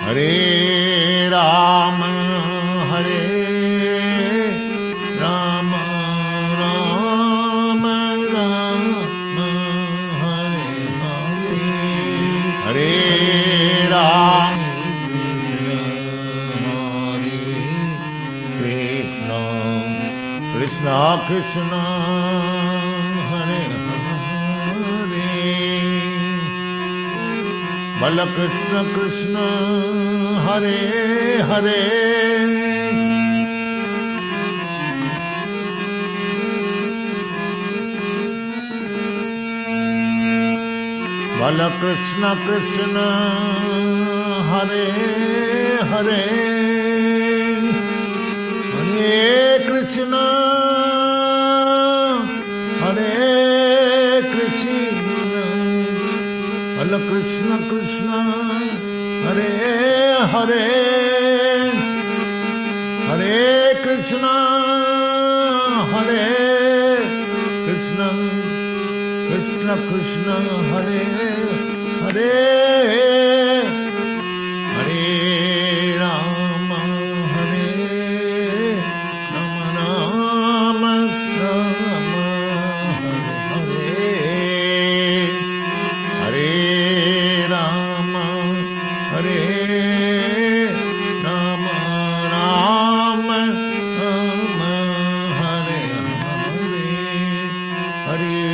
Hare Rama, Hare Rama, Rama Rama, Hare Hare, Hare Rama, Hare Krishna, Krishna Krishna, Hare Hare, Bala Krishna Krishna, Hare Hare, Bala Krishna Krishna, Hare Hare, Hare Krishna, Hare Krishna, Bala Krishna Krishna, Hare Hare, Hare Krishna, Hare Krishna, Krishna Krishna, Hare Hare, Hare Rama, Hare Rama, Rama Rama, Hare Hare, Hare Rama, Hare Rama, Rama Rama, Hare Hare, Hare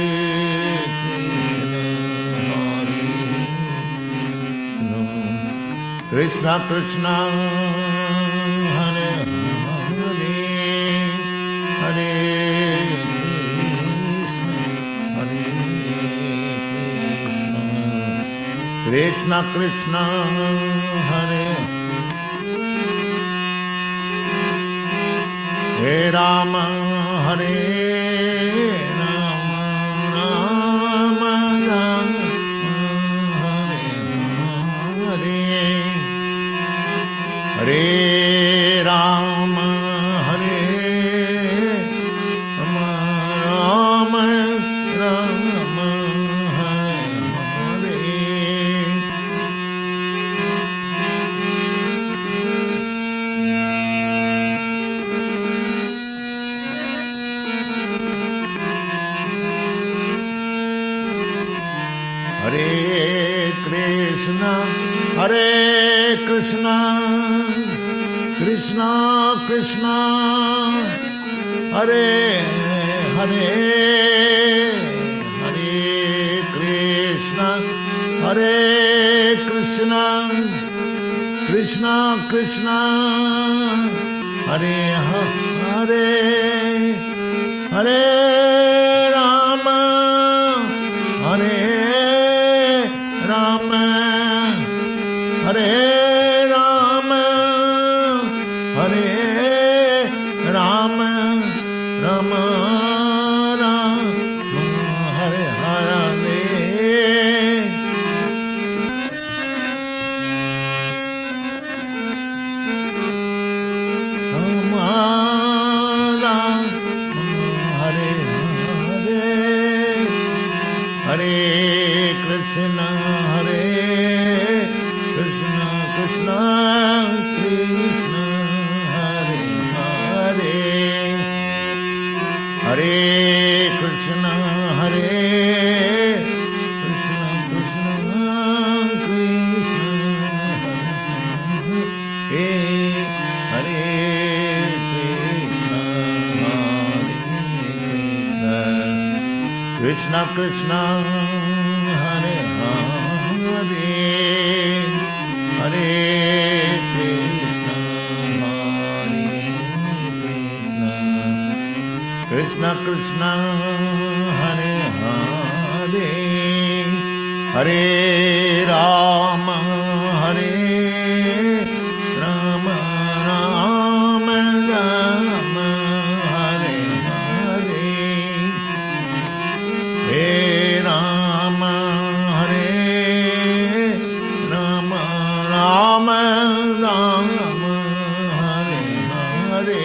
Krishna Krishna, Hare Hare, Hare Krishna, Krishna Krishna, Hare Hare Rama, Hare Rama, Rama Rama, Hare Rama, Hare Rama, Rama Rama, Hare Hare Krishna, Hare Krishna, Krishna Krishna, Hare Hare, Hare Krishna, Hare Krishna, Krishna Krishna, Hare Hare, Hare Rama, Hare Rama, Hare Rama, Hare Rama, Rama Rama, Hare Hare. Rama Rama, Hare Hare, Hare Krishna, Hare Krishna, Krishna Krishna, Hare Hare, Hare Krishna, Hare Krishna, Krishna Krishna, Hare Krishna, Krishna Hare Hare, Hare Krishna, Hare Krishna, Krishna Krishna, Hare Hare, Hare Rama, Hare Rama, Rama Rama, Hare Hare, Hare Rama, Hare Rama, Rama Rama, Hare Hare,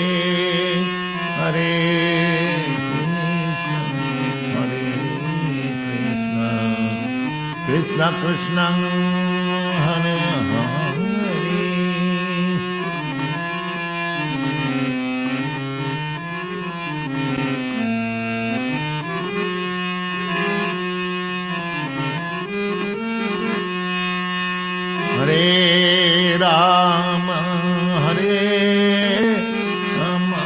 Hare Krishna, Krishna Krishna, Hare Hare, Rama, Hare Rama,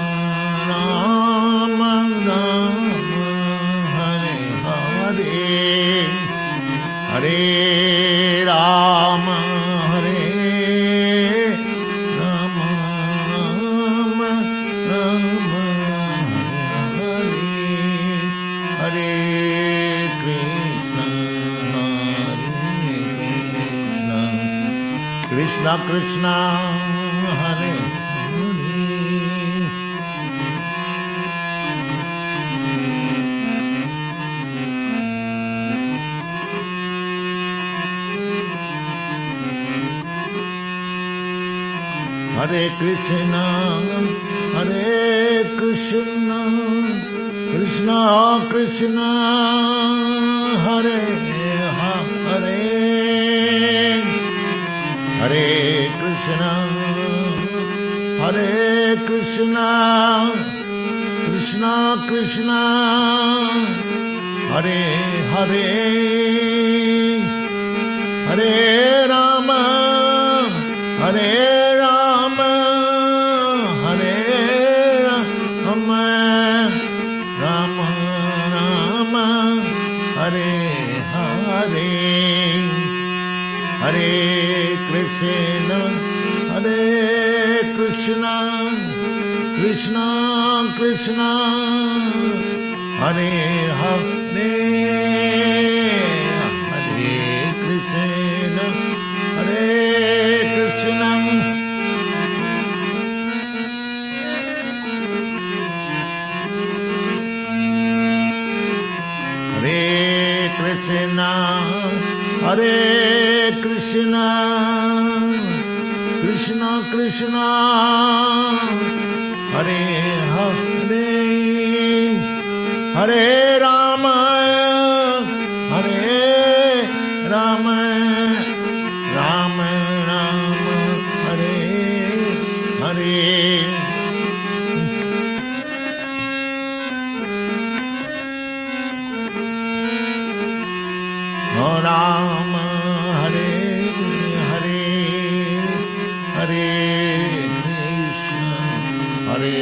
Rama Rama, Hare Hare, Hare Rama, Hare Rama, Rama Rama, Hare Hare, Hare Krishna, Krishna Krishna, Hare Hare. Hare Krishna, Hare Krishna, Krishna Krishna, Hare Hare, Hare Krishna, Hare Krishna, Krishna Krishna, Hare Hare, Hare Rama, Hare Rama, Hare Rama, Rama Rama, Hare Hare, Hare Krishna, Hare Krishna, Krishna Krishna, Hare Hare, Hare Krishna, Hare Krishna, Hare Krishna, Hare Krishna, Krishna Krishna, Hare Hare, Hare Rama, Hare Rama, Rama Rama, Hare Hare. Rama, Hare Hare, Hare Krishna, Hare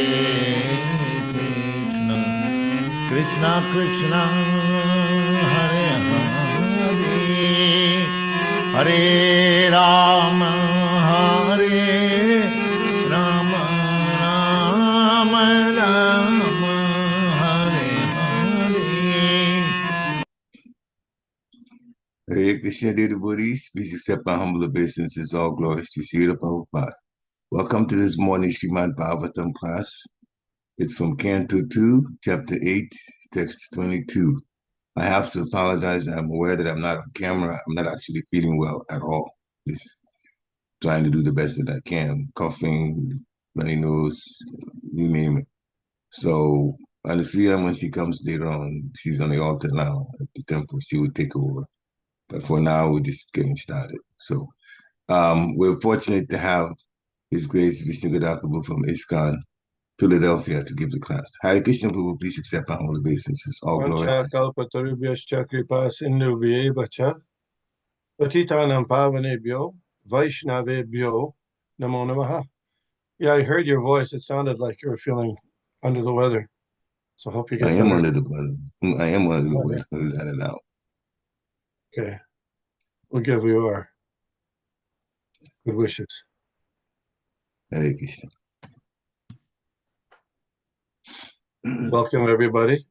Krishna, Krishna Krishna, Hare Hare, Hare Rama, Hare Rama, Rama Rama, Hare Hare. Hare Krishna, dear devotees, please accept my humble obeisances. All glories to Srila Prabhupada. Welcome to this morning's Srimad Bhagavatam class. It's from Canto 2, Chapter 8, Text 22. I have to apologize. I'm aware that I'm not on camera. I'm not actually feeling well at all. Just trying to do the best that I can. Coughing, runny nose, you name it. So, Anusuya, when she comes later on, she's on the altar now at the temple. She will take over. But for now, we're just getting started. So we're fortunate to have His Grace Vishnugada Prabhu from ISKCON, Philadelphia, to give the class. Hare Krishna Prabhu, please accept my humble obeisances. All glory. Patitanam pavanebhyo, Vaishnavebhyo, Namo Namaha. Yeah, I heard your voice. It sounded like you were feeling under the weather. So I hope you get better. I am under the weather. I am under the weather. Let it out. Okay. We'll give you our good wishes. Hare Krishna. Welcome, everybody.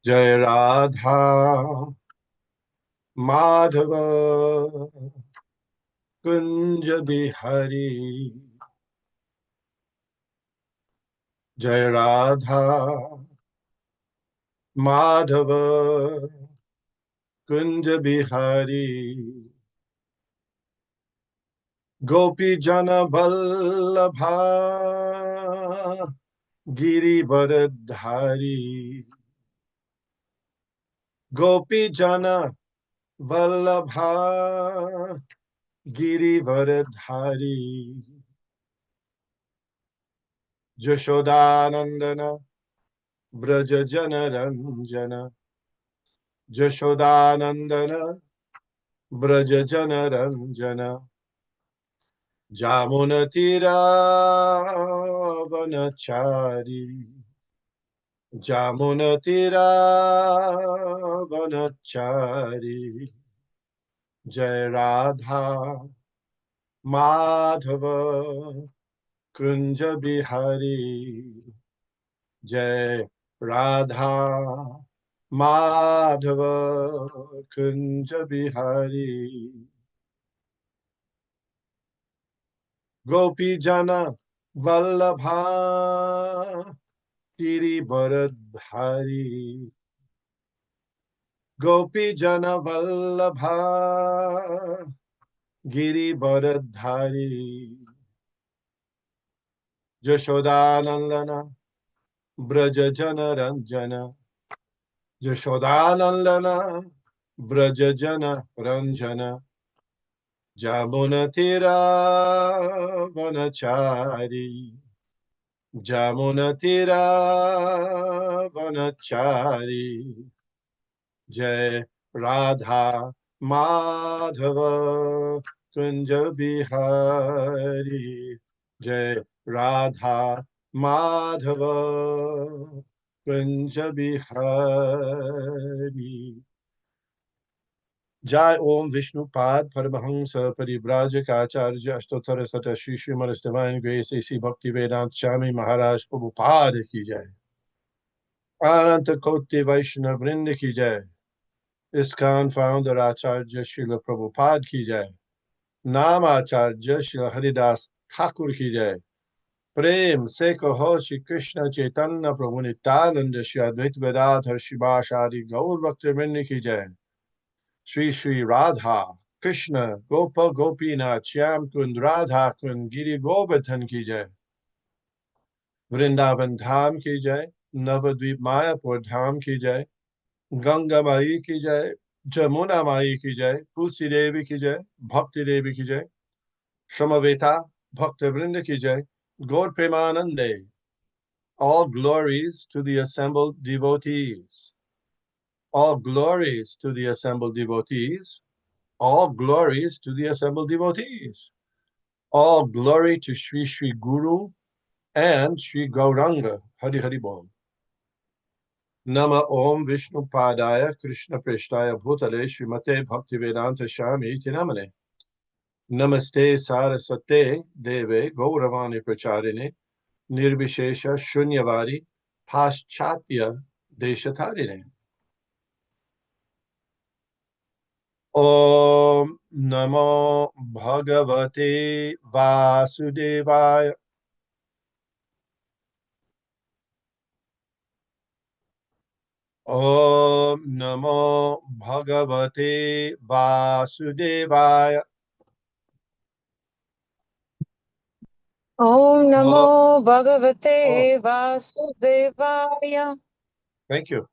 Jai Radha Madhava Kunja Bihari. Jai Radha Madhava Kunja Bihari. Gopi Jana Vallabha Giri Varadhari. Gopi Jana Vallabha Giri Varadhari. Jashodanandana Braja Jana Ranjana. Jashodanandana Braja Jana Ranjana. Jamunatira vanachari. Jamunatira vanachari. Jai Radha Madhava Kunja Bihari. Jai Radha Madhava Kunja Bihari. Gopi Jana Vallabha Giri Baradhari. Gopi Jana Vallabha Giri Baradhari. Jashodanandana Braja Jana Ranjana. Jashodanandana Braja Jana Ranjana. Jamunatira vanachari. Jamunatira vanachari. Jai Radha Madhava Kunja Bihari. Jai Radha Madhava Kunja Bihari. Jai Om Vishnupad Paramahamsa Paribrajaka Ashtottara Sata Shri Srimad Divine Grace A.C. Bhaktivedanta Swami Maharaj Prabhupada ki jai. Ananta Koti Vaishnava Vrinda ki jai. ISKCON founder Acharya Srila Prabhupada ki jai. Nama Acharya Srila Haridas Thakur ki jai. Prem se kaho Shri Krishna Chaitanya Prabhu Nityananda Shri Advaita Vedanta Shivashadi Gaur Bhaktivinoda ki jai. Shri Shri Radha Krishna Gopa Gopinath Shyam Kund Radha Kund Giri Govardhan ki jai. Vrindavan Dham ki jai. Navadvip Mayapur Dham ki jai. Ganga Mai ki jai. Jamuna Mai ki jai. Tulsi Devi ki jai. Bhakti Devi ki jai. Shamaveta Bhakta Vrinda ki jai. Gaur Premanande. All glories to the assembled devotees. All glories to the assembled devotees. All glories to the assembled devotees. All glory to Sri Sri Guru and Sri Gauranga. Hari Hari Bol. Nama Om Vishnu Padaya Krishna Preshtaya Bhutale Srimate Bhaktivedanta Swami Iti Namane. Namaste Saraswate Deve Gauravani Pracharine Nirvishesha Shunyavadi Paschatya Deshatarine. Om Namo Bhagavate Vasudevaya. Om Namo Bhagavate Vasudevaya. Om Namo Oh, Bhagavate Vasudevaya. thank you.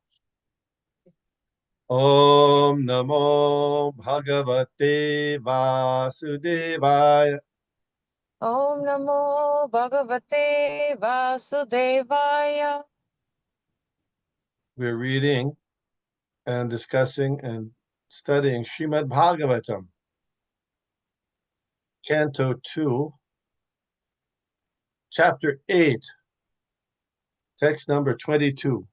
Om Namo Bhagavate Vasudevaya. Om Namo Bhagavate Vasudevaya. We're reading and discussing and studying Srimad Bhagavatam, Canto 2, Chapter 8, text number 22.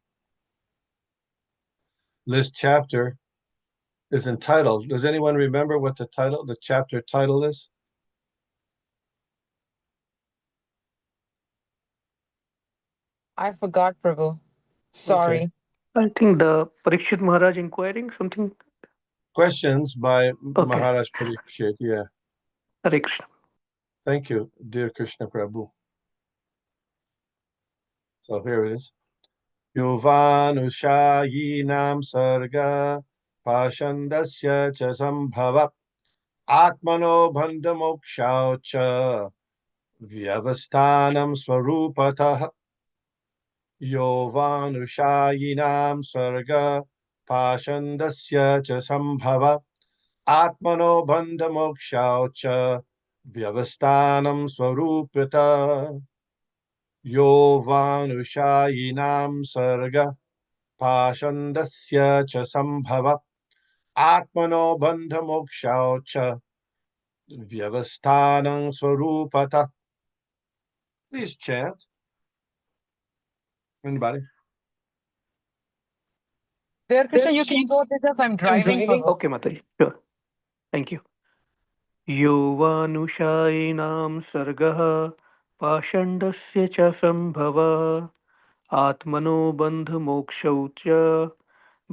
This chapter is entitled, does anyone remember what the chapter title is? I forgot, Prabhu. Sorry. Okay. I think the Parikshit Maharaj inquiring something. Questions by Okay. Maharaj Parikshit, yeah. Hare Krishna. Thank you, dear Krishna Prabhu. So here it is. vānuśāyīnaṁ sargaḥ pāṣaṇḍasya ca sambhavaḥ ātmano bandha-mokṣau ca vyavasthānaṁ sva-rūpataḥ. vānuśāyīnaṁ sargaḥ pāṣaṇḍasya ca sambhavaḥ ātmano bandha-mokṣau ca vyavasthānaṁ sva-rūpataḥ. vānuśāyīnaṁ sargaḥ pāṣaṇḍasya ca sambhavaḥ ātmano bandha-mokṣau ca vyavasthānaṁ sva-rūpataḥ. Please chant. Anybody? Dear Krishna, you can go because I'm driving. Prabhu. Okay, Mataji. Sure. Thank you. Yo vānuśāyināṁ sargaḥ pāṣaṇḍasya ca sambhavaḥ ātmano bandha-mokṣau ca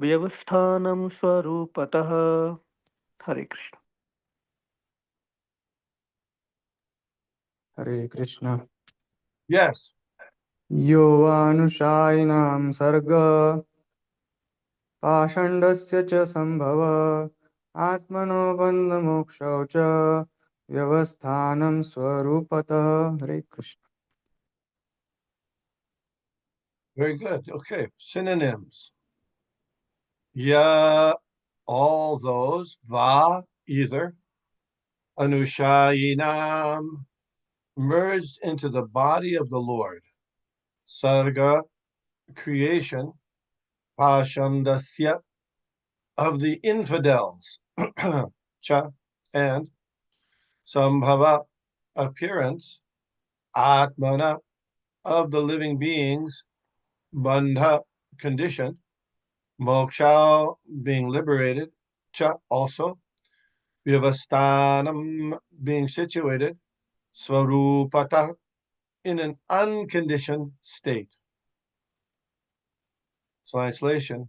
vyavasthānaṁ sva-rūpataḥ. Hare Krishna. Hare Krishna. Yes. Yo vānuśāyināṁ sargaḥ pāṣaṇḍasya ca sambhavaḥ ātmano bandha-mokṣau ca vyavasthānaṁ sva-rūpataḥ. Hare Krishna. Very good. Okay. Synonyms. Ya, all those. Va, either. Anuśāyināṁ, merged into the body of the Lord. Sarga, creation. Pāṣaṇḍasya, of the infidels. Cha, and. Sambhavaḥ, appearance. Ātmano, of the living beings. Bandha, condition. Mokṣau, being liberated. Cha, also. Vyavasthānaṁ, being situated. Sva-rūpataḥ, in an unconditioned state. Translation.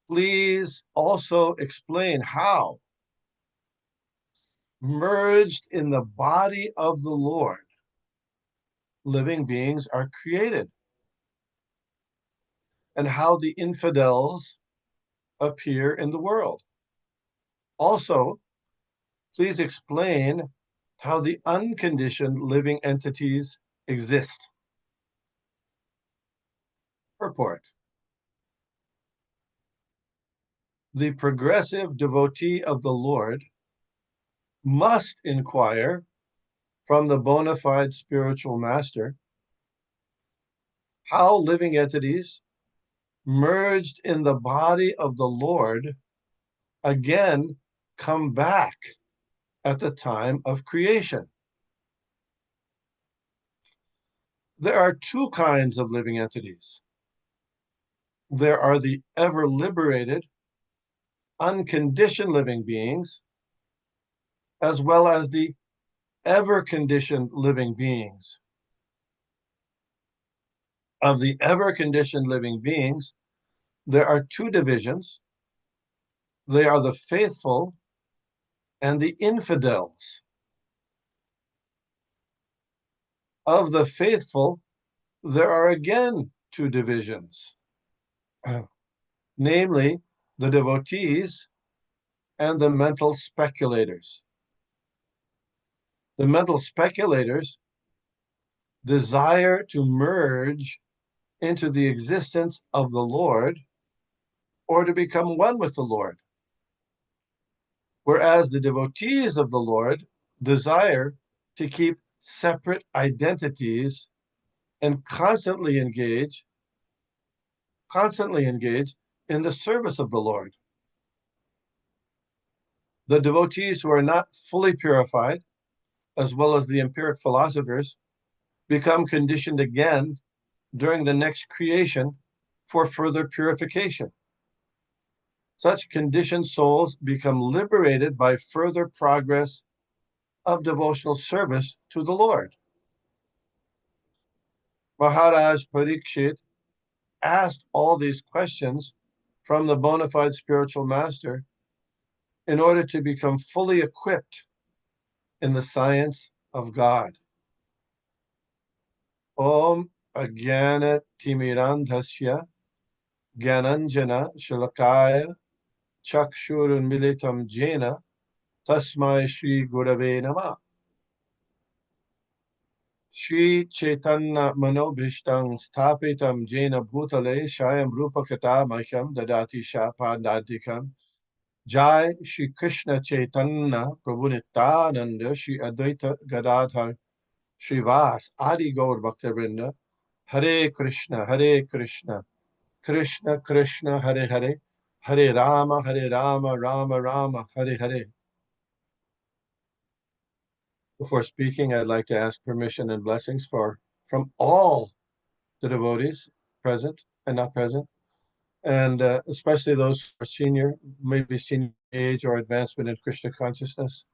Please also explain how, merged in the body of the Lord, living beings are created, and how the infidels appear in the world. Also, please explain how the unconditioned living entities exist. Purport. The progressive devotee of the Lord must inquire from the bona fide spiritual master how living entities merged in the body of the Lord again come back at the time of creation. There are two kinds of living entities. There are the ever liberated, unconditioned living beings, as well as the ever conditioned living beings. Of the ever conditioned living beings, there are two divisions. They are the faithful and the infidels. Of the faithful, there are again two divisions, namely the devotees and the mental speculators. The mental speculators desire to merge into the existence of the Lord or to become one with the Lord, whereas the devotees of the Lord desire to keep separate identities and constantly engage in the service of the Lord. The devotees who are not fully purified, as well as the empiric philosophers, become conditioned again during the next creation for further purification. Such conditioned souls become liberated by further progress of devotional service to the Lord. Maharaj Parikshit asked all these questions from the bona fide spiritual master in order to become fully equipped in the science of God. Om Ajnana Timirandhasya Gyananjana Shalakaya Chakshurun Militam Jena Tasmai Shri Gurave Namah. Shri Chaitanya Manobhishtam Sthapitam Jena Bhutale Shayam Rupakata Mahyam Dadati Shapadadikam. Jai Shri Krishna Chaitanya Prabhu Nityananda Shri Advaita Gadadhar Srivas Adi Gaur Bhaktivinoda. Hare Krishna, Krishna Krishna, Hare Hare, Hare Rama, Rama Rama, Hare Hare. Before speaking, I'd like to ask permission and blessings from all the devotees present and not present, and especially those who are senior, maybe senior age or advancement in Krishna consciousness.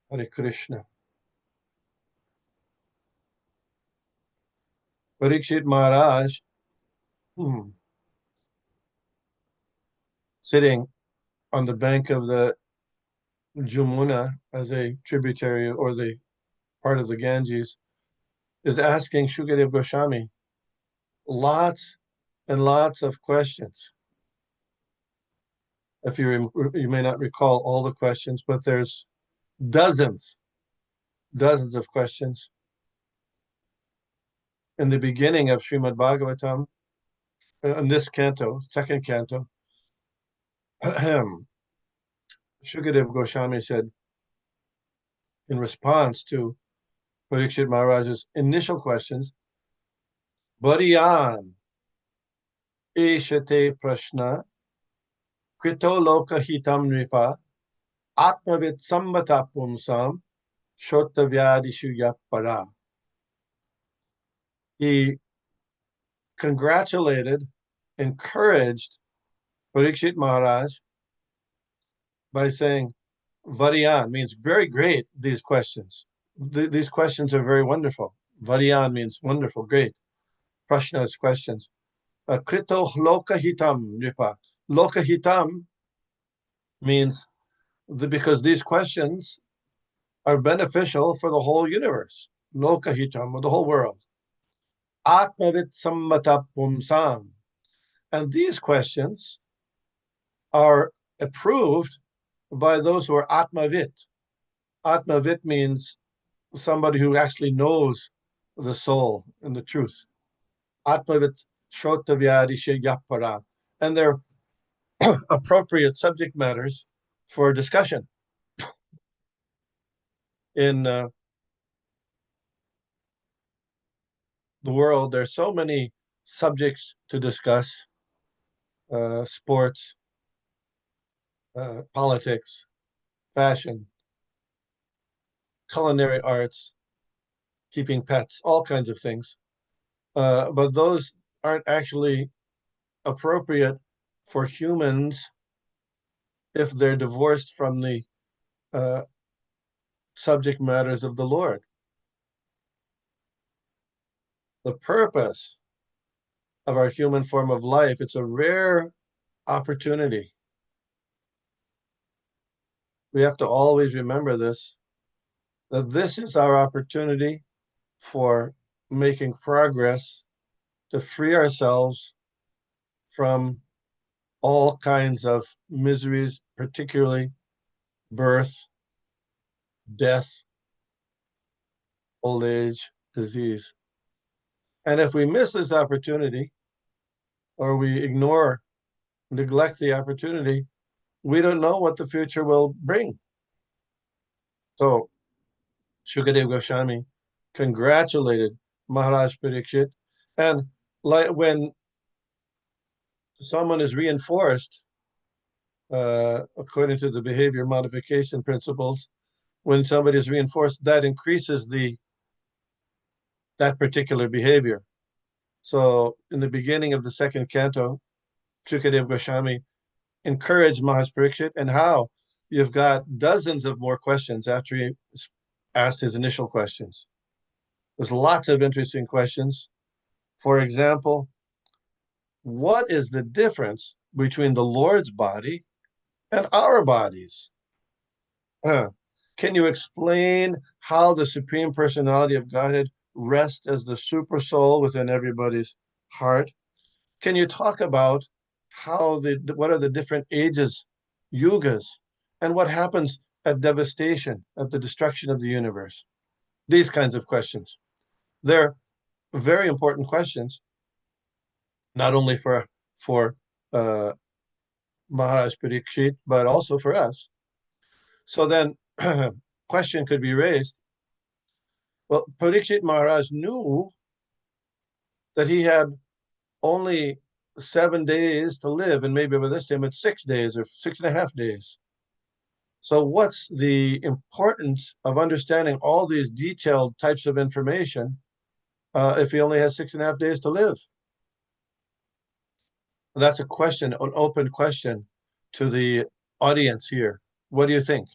Hare Krishna. Parikshit Maharaj, sitting on the bank of the Jamuna as a tributary or the part of the Ganges, is asking Shukadev Goswami lots and lots of questions. If you may not recall all the questions, but there's dozens of questions. In the beginning of Srimad Bhagavatam, in this canto, second canto, Shukadev Goswami said, in response to Parikshit Maharaj's initial questions, Bhariyan Eshate Prashna Krito Loka Hitam Nripa Atmavit Sambhavaḥ Pumsam Shotavyadishu Yapara. He congratulated, encouraged Parikshit Maharaj by saying, Variyan means very great, these questions. These questions are very wonderful. Variyan means wonderful, great. Prashna is questions. Krito Lokahitam Nripa. Lokahitam means because these questions are beneficial for the whole universe. Lokahitam, or the whole world. Atmavit Sambhavaḥ Pumsam. And these questions are approved by those who are Atmavit. Atmavit means somebody who actually knows the soul and the truth. Atmavit Shrotavyadisha Yapara. And they're appropriate subject matters for discussion. In the world, there's so many subjects to discuss. Sports, politics, fashion, culinary arts, keeping pets, all kinds of things. But those aren't actually appropriate for humans if they're divorced from the subject matters of the Lord. The purpose of our human form of life, it's a rare opportunity. We have to always remember this, that this is our opportunity for making progress to free ourselves from all kinds of miseries, particularly birth, death, old age, disease. And if we miss this opportunity, or we neglect the opportunity, we don't know what the future will bring. So Shukadev Goswami congratulated Maharaj Parikshit, and like when someone is reinforced according to the behavior modification principles, when somebody is reinforced, that increases that particular behavior. So in the beginning of the second canto, Shukadev Goswami encouraged Maharaj Parikshit, and how you've got dozens of more questions after he asked his initial questions. There's lots of interesting questions. For example, what is the difference between the Lord's body and our bodies? Can you explain how the Supreme Personality of Godhead rests as the super soul within everybody's heart? Can you talk about what are the different ages, yugas, and what happens at devastation, at the destruction of the universe? These kinds of questions. They're very important questions, not only for Maharaj Parikshit, but also for us. So then, question could be raised. Well, Parikshit Maharaj knew that he had only 7 days to live, and maybe by this time it's 6 days or 6.5 days. So what's the importance of understanding all these detailed types of information if he only has 6.5 days to live? That's a question, an open question to the audience here. What do you think?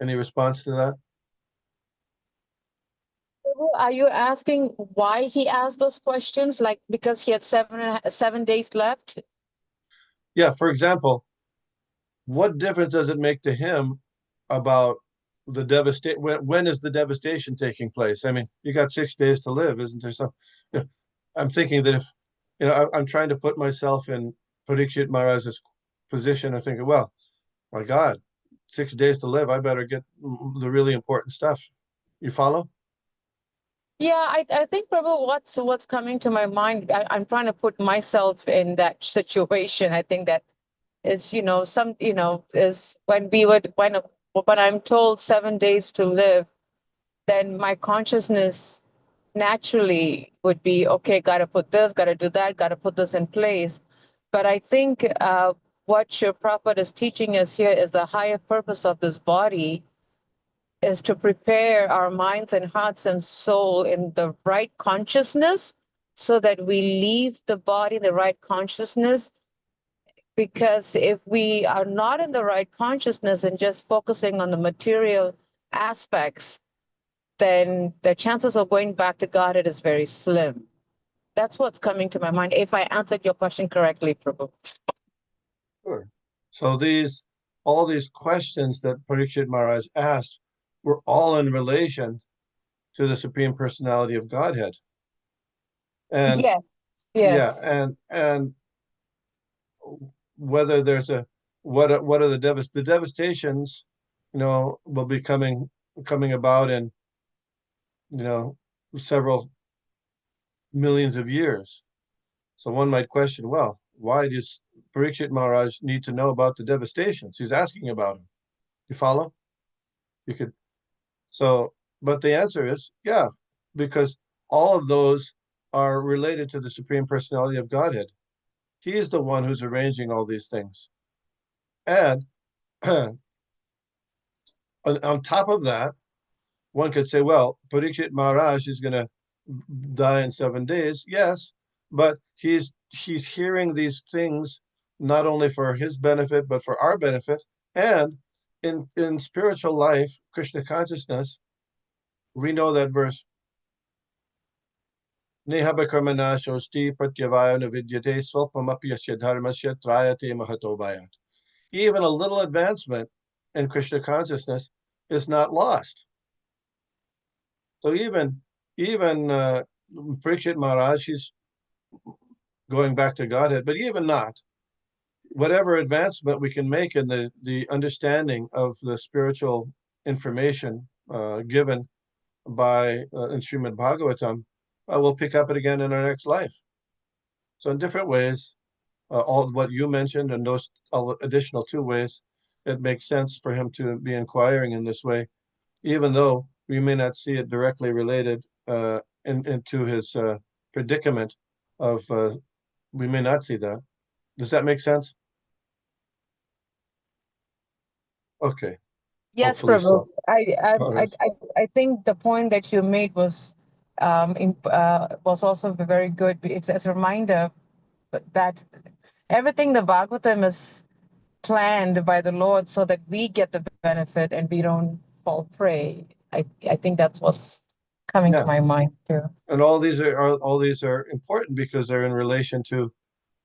Any response to that? Are you asking why he asked those questions? Like because he had 7 days left? Yeah, for example, what difference does it make to him about the devastation? When is the devastation taking place? I mean, you got 6 days to live, isn't there some? I'm thinking that if, I'm trying to put myself in Parikshit Maharaj's position and thinking, well, my God, 6 days to live, I better get the really important stuff. You follow? Yeah, I think Prabhu, what's coming to my mind, I'm trying to put myself in that situation. I think that is, is when I'm told 7 days to live, then my consciousness naturally would be, okay, gotta put this, gotta do that, gotta put this in place. But I think what your Prabhupada is teaching us here is the higher purpose of this body is to prepare our minds and hearts and soul in the right consciousness so that we leave the body in the right consciousness. Because if we are not in the right consciousness and just focusing on the material aspects, then the chances of going back to Godhead is very slim. That's what's coming to my mind, if I answered your question correctly, Prabhu. Sure. So all these questions that Parikshit Maharaj asked were all in relation to the Supreme Personality of Godhead. And yes, yeah, yes. and whether there's what are the devastations, will be coming about in, several millions of years. So one might question, well, why does Parikshit Maharaj need to know about the devastations? He's asking about them. You follow? You could. So, but the answer is, yeah, because all of those are related to the Supreme Personality of Godhead. He is the one who's arranging all these things. And on top of that, one could say, well, Parikshit Maharaj is going to die in 7 days. Yes, but he's hearing these things not only for his benefit, but for our benefit. And in spiritual life, Krishna consciousness, we know that verse, Nehabakarmana shosti pratyavaya navidyate swalpamapyasya dharmasya trayate mahato bhayat. Even a little advancement in Krishna consciousness is not lost. So even Parikshit Maharaj, he's going back to Godhead, but even not, whatever advancement we can make in the understanding of the spiritual information given by in Srimad Bhagavatam, we'll pick up it again in our next life. So in different ways, all what you mentioned and those additional 2 ways, it makes sense for him to be inquiring in this way, even though we may not see it directly related into his predicament of, we may not see that. Does that make sense? Okay. Yes, Hopefully Prabhu. so. I think the point that you made was also very good. It's as a reminder that everything the Bhagavatam is planned by the Lord so that we get the benefit and we don't fall prey. I think that's what's coming to my mind too. And all these are important because they're in relation to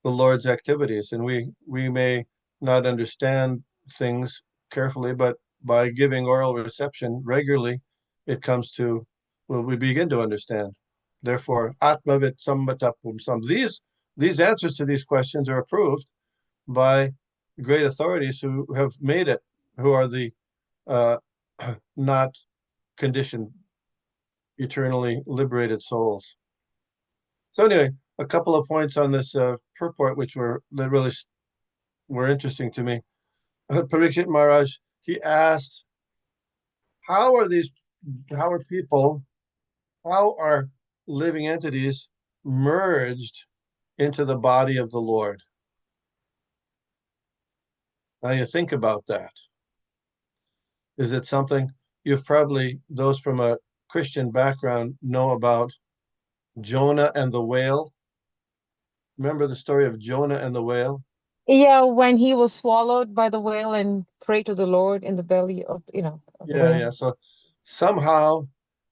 the Lord's activities, and we may not understand things carefully, but by giving oral reception regularly, it comes to, well, we begin to understand. Therefore, atmavit sammatapum sam. These answers to these questions are approved by great authorities who have made it, who are the not conditioned, eternally liberated souls. So anyway, a couple of points on this purport, which really were interesting to me. Parikshit Maharaj, he asked, how are people, how are living entities merged into the body of the Lord? Now you think about that. Is it something you've probably, those from a Christian background know about Jonah and the whale? Remember the story of Jonah and the whale? Yeah, when he was swallowed by the whale and prayed to the Lord in the belly of, of the whale. Yeah. So somehow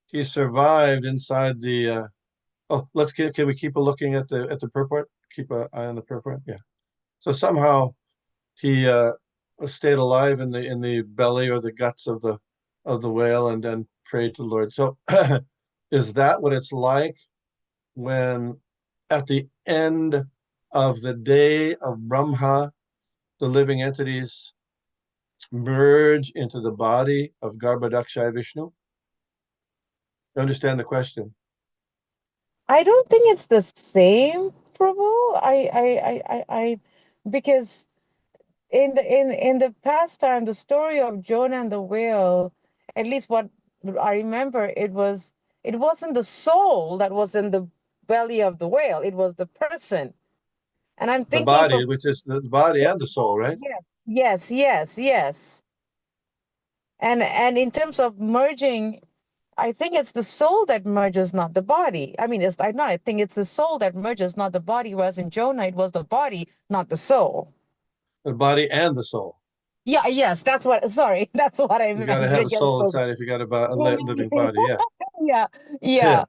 he survived inside the. Oh, can we keep a looking at the purport? Keep an eye on the purport. Yeah. So somehow he stayed alive in the belly or the guts of the whale and then prayed to the Lord. So is that what it's like when at the end of the day of Brahma, the living entities merge into the body of Garbhodakshaya Vishnu? You understand the question? I don't think it's the same, Prabhu. Because in the past time, the story of Jonah and the whale, at least what I remember, it wasn't the soul that was in the belly of the whale, it was the person. And I'm The thinking body, which is the body and the soul, right? yes. And in terms of merging, I think it's the soul that merges, not the body. I mean, I think it's the soul that merges, not the body. Whereas in Jonah, it was the body, not the soul. The body and the soul. Yeah, yes, that's what. Sorry, that's what I You got meant. to have a soul inside if you got a living body. Yeah. Yeah, Yeah. yeah.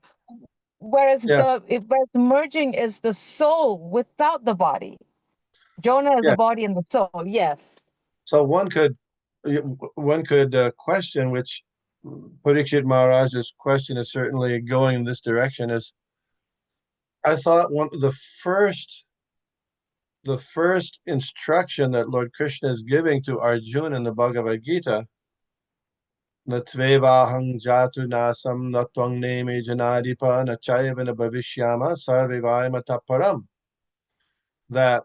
Whereas Yeah. whereas merging is the soul without the body. Jonah is the Yeah. body and the soul. Yes. So one could question, which Parikshit Maharaj's question is certainly going in this direction, is I thought the first instruction that Lord Krishna is giving to Arjuna in the Bhagavad Gita, na tvevahang jatu nasam na tvang neme janadipa na chayavana bhavishyama sarvivayama taparam, that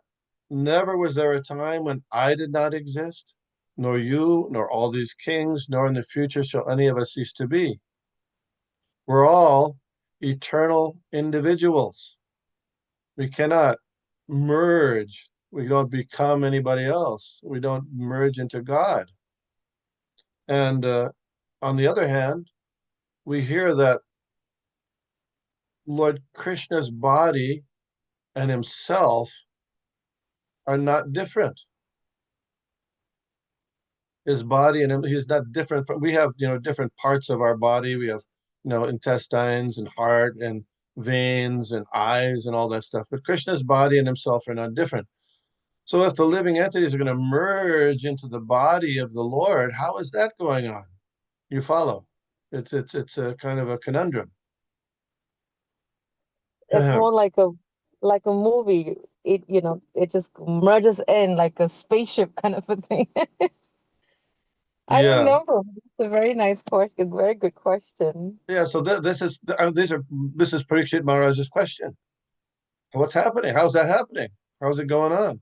never was there a time when I did not exist, nor you, nor all these kings, nor in the future shall any of us cease to be. We're all eternal individuals. We cannot merge. We don't become anybody else. We don't merge into God. And on the other hand, we hear that Lord Krishna's body and himself are not different. His body and him, he's not different from, we have, different parts of our body. We have, intestines and heart and veins and eyes and all that stuff. But Krishna's body and himself are not different. So if the living entities are going to merge into the body of the Lord, how is that going on? You follow? It's a kind of a conundrum. It's more like a movie. It just merges in like a spaceship kind of a thing. I don't Yeah. know, Prabhu. It's a very nice question, very good question. Yeah. So this is Parikshit Maharaj's question. What's happening? How's that happening? How's it going on?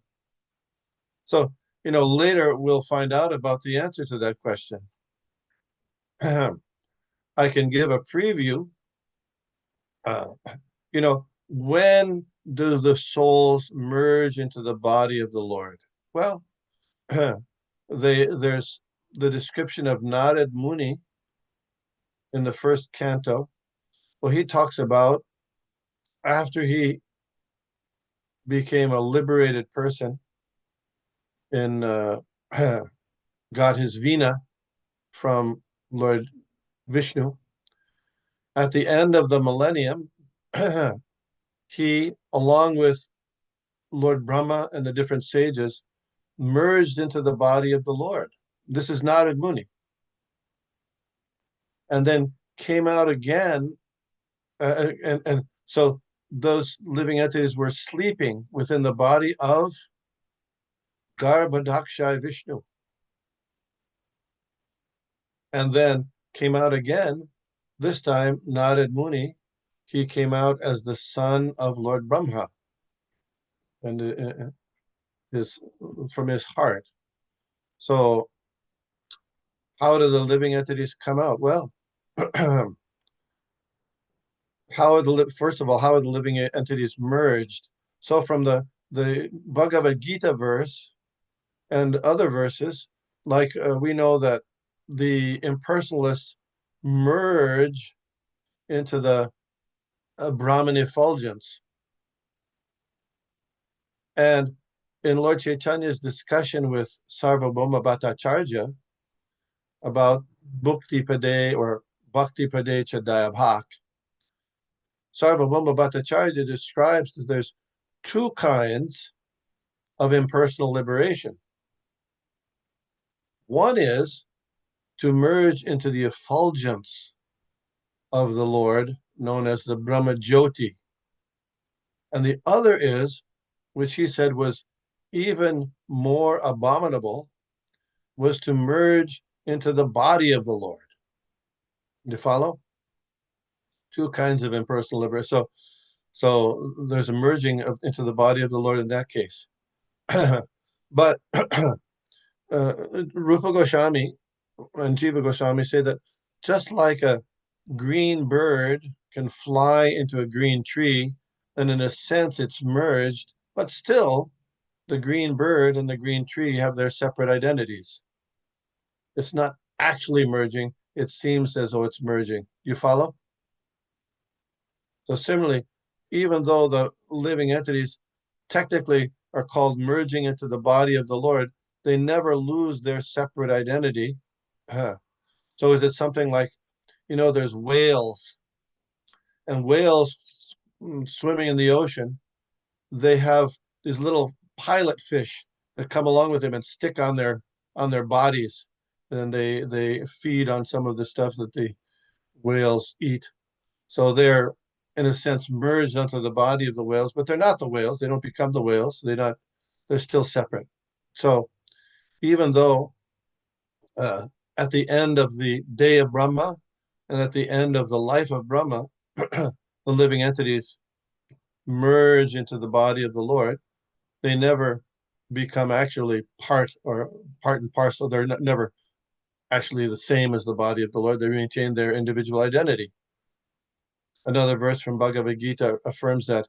So, later we'll find out about the answer to that question. I can give a preview. When do the souls merge into the body of the Lord? Well, there's the description of Narad Muni in the first canto. Well, he talks about after he became a liberated person and got his vina from Lord Vishnu. At the end of the millennium, he, along with Lord Brahma and the different sages, merged into the body of the Lord. This is Narad Muni. And then came out again. And so those living entities were sleeping within the body of Garbhodakshaya Vishnu. And then came out again, this time Narad Muni, he came out as the son of Lord Brahma and from his heart. So how do the living entities come out? Well, first of all, how are the living entities merged? So from the Bhagavad Gita verse, and other verses, like we know that the impersonalists merge into the Brahman effulgence. And in Lord Chaitanya's discussion with Sarvabhauma Bhattacharya about Bhukti Pade or Bhakti Pade Chadayabhak, Sarvabhauma Bhattacharya describes that there's two kinds of impersonal liberation. One is to merge into the effulgence of the Lord, known as the Brahma Jyoti. And the other is, which he said was even more abominable, was to merge into the body of the Lord. Do you follow? Two kinds of impersonal liberation. So there's a merging into the body of the Lord in that case. But Rupa Goswami and Jiva Goswami say that just like a green bird can fly into a green tree, and in a sense it's merged, but still the green bird and the green tree have their separate identities. It's not actually merging. It seems as though it's merging. You follow? So similarly, even though the living entities technically are called merging into the body of the Lord, they never lose their separate identity. So is it something like, there's whales, and whales swimming in the ocean, they have these little pilot fish that come along with them and stick on their bodies, and they feed on some of the stuff that the whales eat. So they're, in a sense, merged onto the body of the whales, but they're not the whales. They don't become the whales. They're still separate. So even though at the end of the day of Brahma and at the end of the life of Brahma, the living entities merge into the body of the Lord, they never become actually part and parcel. They're never actually the same as the body of the Lord. They maintain their individual identity. Another verse from Bhagavad Gita affirms that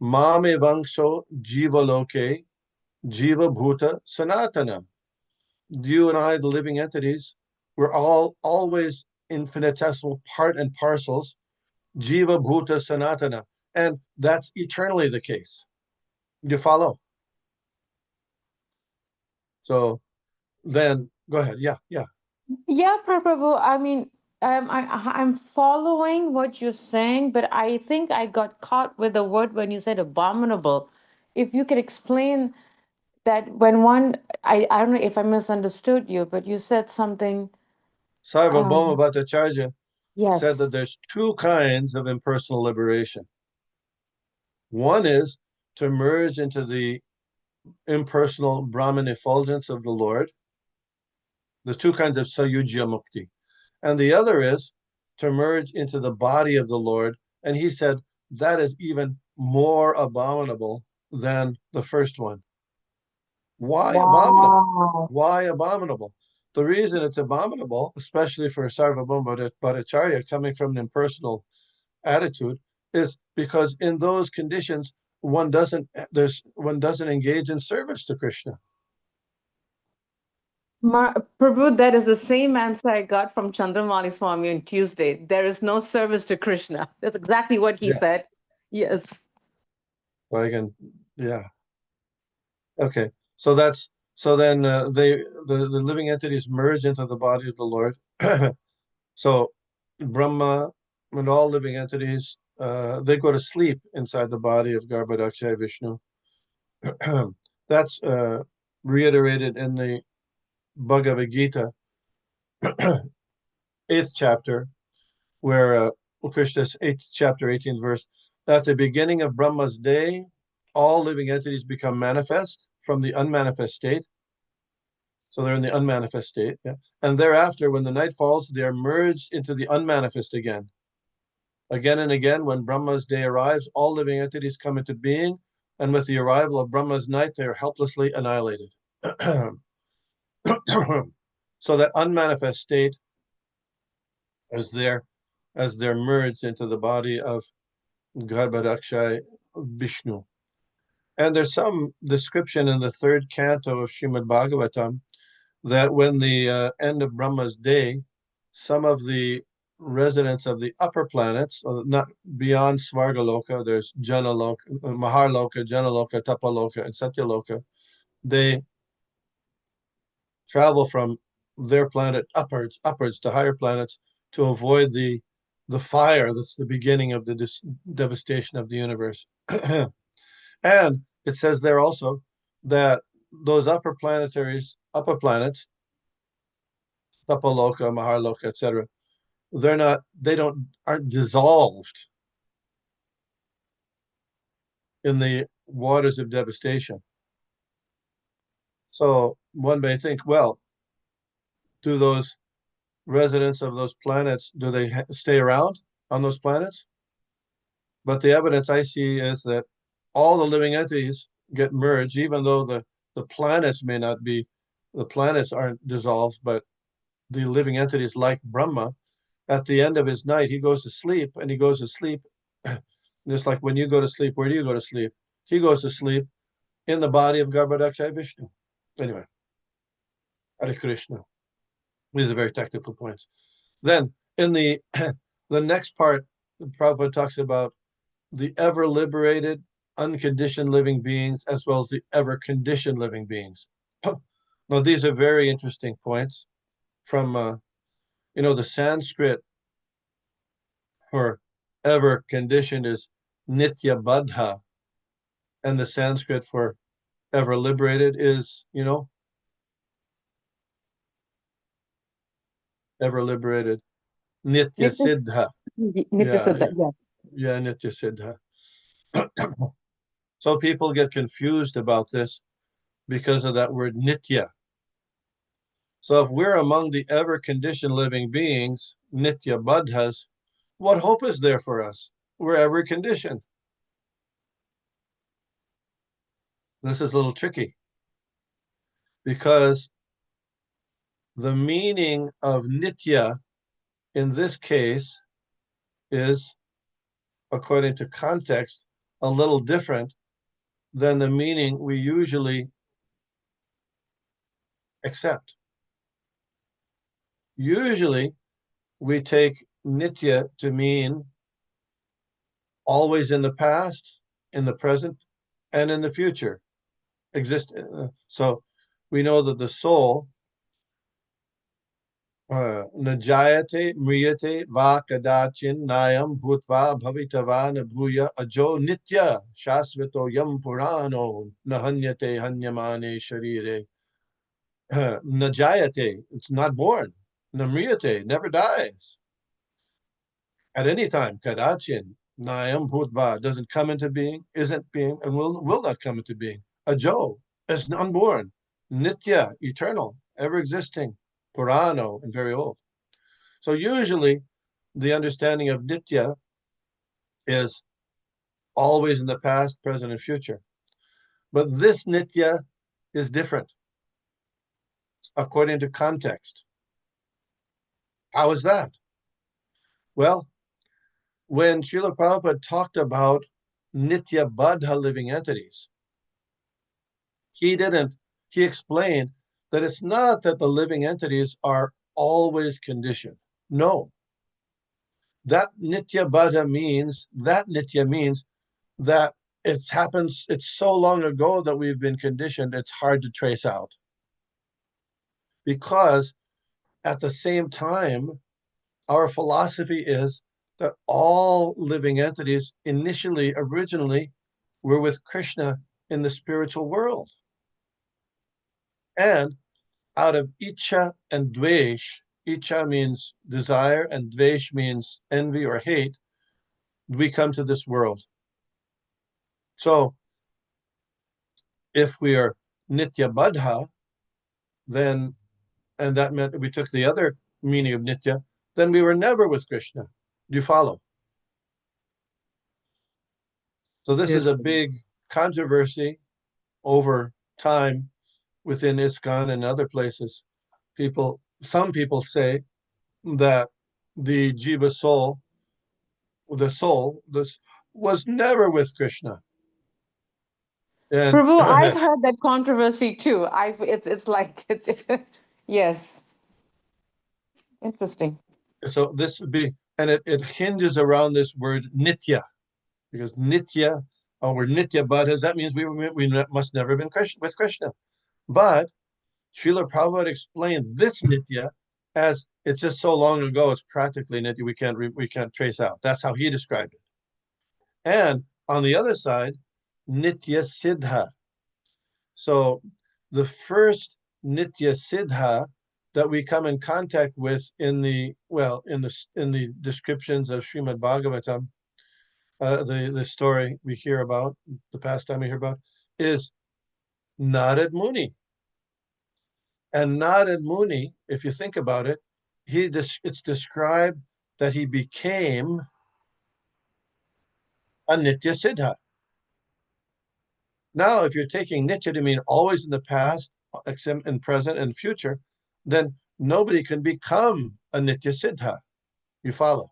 Mame vānuśāyināṁ jiva loke jiva bhuta sanatanam. You and I, the living entities, we're all always infinitesimal part and parcels, jiva bhuta sanatana, and that's eternally the case. You follow? So then go ahead. Yeah. Yeah, Prabhu. I mean, I'm following what you're saying, but I think I got caught with the word when you said abominable. If you could explain that I don't know if I misunderstood you, but you said something. Sarvabhauma Bhattacharya said Yes. that there's two kinds of impersonal liberation. One is to merge into the impersonal Brahman effulgence of the Lord. There's two kinds of sayujya mukti. And the other is to merge into the body of the Lord. And he said that is even more abominable than the first one. Why abominable? Wow. Why abominable? The reason it's abominable, especially for Sarvabhauma Bhattacharya coming from an impersonal attitude, is because in those conditions one doesn't engage in service to Krishna. Prabhu, that is the same answer I got from Chandramani Swami on Tuesday. There is no service to Krishna. That's exactly what he said. Yes. Yeah. Okay. So then the living entities merge into the body of the Lord. So Brahma and all living entities, they go to sleep inside the body of Garbhodakshaya Vishnu. That's reiterated in the Bhagavad Gita, 8th chapter, where Krishna's 8th chapter, 18th verse, at the beginning of Brahma's day, all living entities become manifest from the unmanifest state. So they're in the unmanifest state. Yeah. And thereafter, when the night falls, they are merged into the unmanifest again. Again and again, when Brahma's day arrives, all living entities come into being, and with the arrival of Brahma's night, they are helplessly annihilated. So that unmanifest state as they're merged into the body of Garbhodakshaya Vishnu. And there's some description in the 3rd canto of Srimad Bhagavatam that when the end of Brahma's day, some of the residents of the upper planets, not beyond Svargaloka, there's Janaloka, Maharloka, Janaloka, Tapaloka, and Satyaloka, they travel from their planet upwards to higher planets to avoid the fire that's the beginning of the devastation of the universe. And it says there also that those upper planets, Tapaloka, Maharloka, etc., aren't dissolved in the waters of devastation. So one may think, well, do those residents of those planets, do they stay around on those planets? But the evidence I see is that all the living entities get merged, even though the planets may not be, the planets aren't dissolved, but the living entities like Brahma, at the end of his night, he goes to sleep, and he goes to sleep just like when you go to sleep. Where do you go to sleep? He goes to sleep in the body of Garbhodakshaya Vishnu. Anyway, Hare Krishna. These are very technical points. Then in the next part, Prabhupada talks about the ever liberated, unconditioned living beings, as well as the ever conditioned living beings. Now, these are very interesting points from, the Sanskrit for ever conditioned is nitya bandha, and the Sanskrit for ever liberated is, ever liberated, nitya siddha. Nitya Siddha, Yeah, nitya siddha. So people get confused about this because of that word nitya. So if we're among the ever conditioned living beings, nitya bandhas, what hope is there for us? We're ever conditioned. This is a little tricky because the meaning of nitya in this case is, according to context, a little different than the meaning we usually accept. Usually, we take nitya to mean always in the past, in the present, and in the future. So we know that the soul, najayate mriyate va kadachin nayam bhutva bhavitava nabhuya ajo nitya shasvato yam purano nahanyate hanyamane sharire. Najayate, it's not born. Namriyate, never dies. At any time, kadachin, nayam bhutva, doesn't come into being, isn't being, and will not come into being. Ajo, is unborn. Nitya, eternal, ever existing. Purano, and very old. So usually the understanding of nitya is always in the past, present, and future. But this nitya is different according to context. How is that? Well, when Srila Prabhupada talked about nitya bandha living entities, he explained that it's not that the living entities are always conditioned. No. That nitya bandha means that it's so long ago that we've been conditioned, it's hard to trace out. Because at the same time, our philosophy is that all living entities originally were with Krishna in the spiritual world. And out of icha and dvesh, icha means desire and dvesh means envy or hate, we come to this world. So if we are nitya bandha, then, and that meant we took the other meaning of nitya, then we were never with Krishna. Do you follow? So this is a big controversy over time within ISKCON and other places. Some people say that the jiva soul, this was never with Krishna. And Prabhu, I've heard that controversy too. It's like yes. Interesting. so this would be, and it hinges around this word nitya, because nitya, or nitya badhas, that means we must never have been with Krishna. But Srila Prabhupada explained this nitya as it's just so long ago, it's practically nitya, we can't trace out. That's how he described it. And on the other side, nitya siddha. So the first nitya siddha that we come in contact with in the descriptions of Srimad Bhagavatam, the story we hear about, the pastime we hear about, is Narad Muni. And Narad Muni, if you think about it, it's described that he became a nitya siddha. Now, if you're taking nitya to mean always in the past, except in present and future, then nobody can become a nitya siddha. You follow?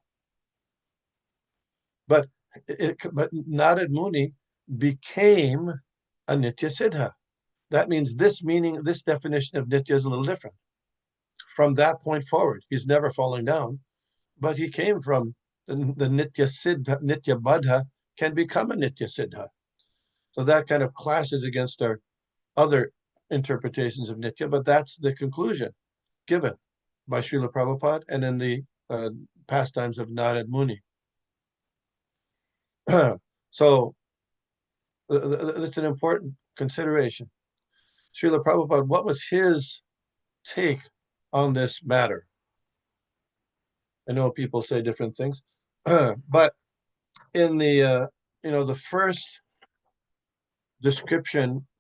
But Narad Muni became a nitya siddha. That means this definition of nitya is a little different. From that point forward, he's never falling down, but he came from the nitya siddha, nitya badha can become a nitya siddha. So that kind of clashes against our other interpretations of nitya, but that's the conclusion given by Srila Prabhupada and in the pastimes of Narad Muni. So that's an important consideration. Srila Prabhupada, what was his take on this matter? I know people say different things, but in the the first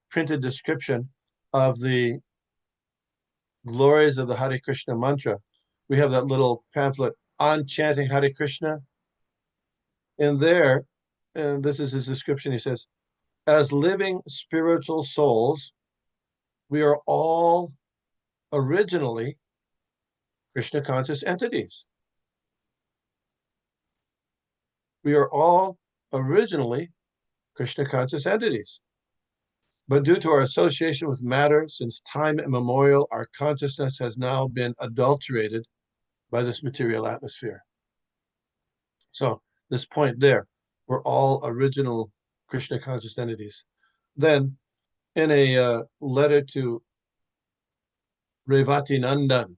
printed description of the glories of the Hare Krishna mantra, we have that little pamphlet on chanting Hare Krishna. In there, and this is his description, he says, as living spiritual souls, we are all originally Krishna conscious entities. We are all originally Krishna conscious entities. But due to our association with matter since time immemorial, our consciousness has now been adulterated by this material atmosphere. So this point there, we're all original Krishna conscious entities. Then in a letter to Revatinandan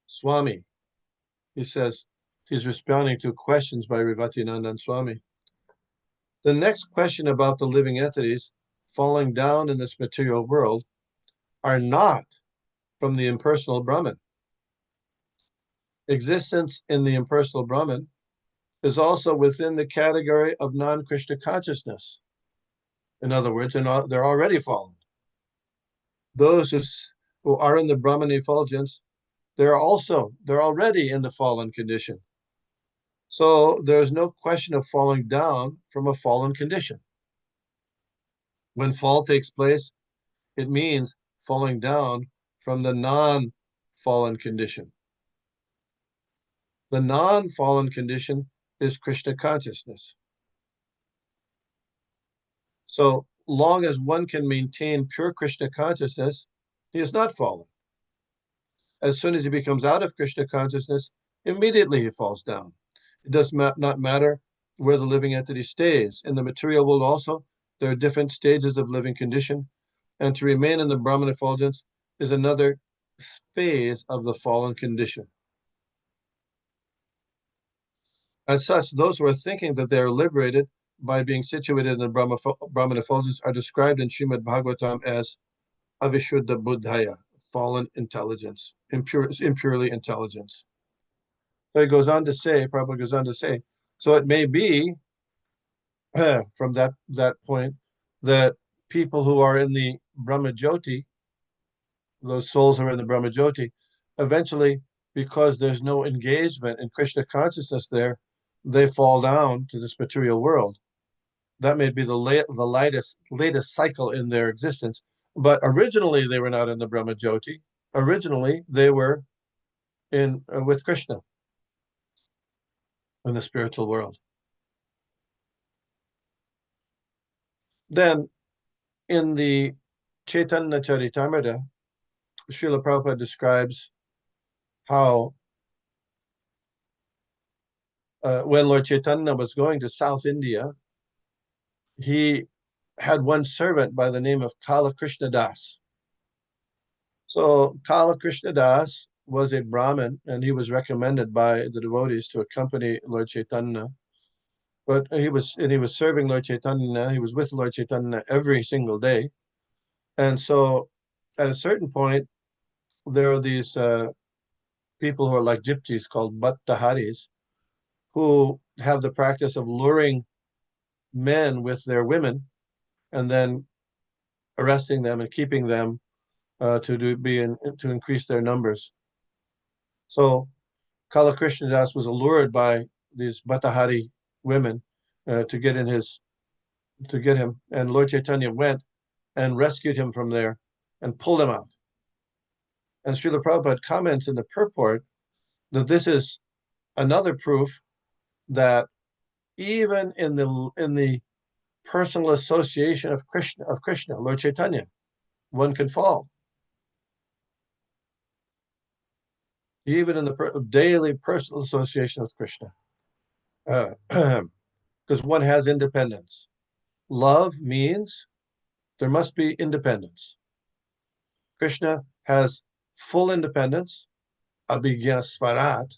Swami, he says, he's responding to questions by Revatinandan Swami. The next question about the living entities falling down in this material world are not from the impersonal Brahman. Existence in the impersonal Brahman is also within the category of non-Krishna consciousness. In other words, they're already fallen. Those who are in the Brahman effulgence, they're already in the fallen condition. So there's no question of falling down from a fallen condition. When fall takes place, it means falling down from the non-fallen condition. The non-fallen condition is Krishna consciousness. So long as one can maintain pure Krishna consciousness, he is not fallen. As soon as he becomes out of Krishna consciousness, immediately he falls down. It does not matter where the living entity stays. In the material world also, there are different stages of living condition, and to remain in the Brahman effulgence is another phase of the fallen condition. As such, those who are thinking that they are liberated by being situated in the Brahman effulgence are described in Srimad Bhagavatam as avishuddha buddhaya, fallen intelligence, impurely intelligence. So he goes on to say, Prabhupada goes on to say, so it may be from that point that people who are in the Brahma Jyoti, those souls who are in the Brahma Jyoti, eventually, because there's no engagement in Krishna consciousness there, they fall down to this material world. That may be the latest cycle in their existence. But originally, they were not in the Brahma Jyoti. Originally, they were with Krishna in the spiritual world. Then in the Chaitanya Charitamrita, Srila Prabhupada describes how when Lord Chaitanya was going to South India, he had one servant by the name of Kala Krishna Das. So Kala Krishna Das was a Brahmin, and he was recommended by the devotees to accompany Lord Chaitanya. But he was serving Lord Chaitanya. He was with Lord Chaitanya every single day. And so at a certain point, there are these people who are like gypsies called bhattaharis, who have the practice of luring men with their women and then arresting them and keeping them to increase their numbers. So Kala Krishna Das was allured by these bhattahari women to get him, and Lord Chaitanya went and rescued him from there and pulled him out. And Srila Prabhupada comments in the purport that this is another proof that even in the personal association of Krishna, Lord Chaitanya, one can fall. Even in the daily personal association with Krishna, because one has independence. Love means there must be independence. Krishna has full independence, abhigya svarat,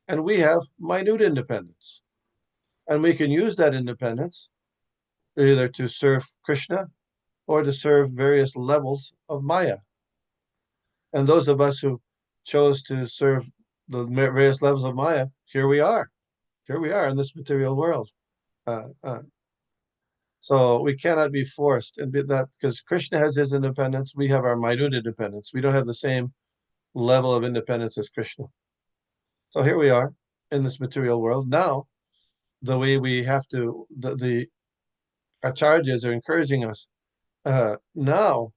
and we have minute independence. And we can use that independence either to serve Krishna or to serve various levels of Maya. And those of us who chose to serve the various levels of Maya, here we are in this material world. So we cannot be forced, and that because Krishna has his independence, we have our minute independence. We don't have the same level of independence as Krishna. So here we are in this material world. Now, the way we have to, the acharyas are encouraging us. Now,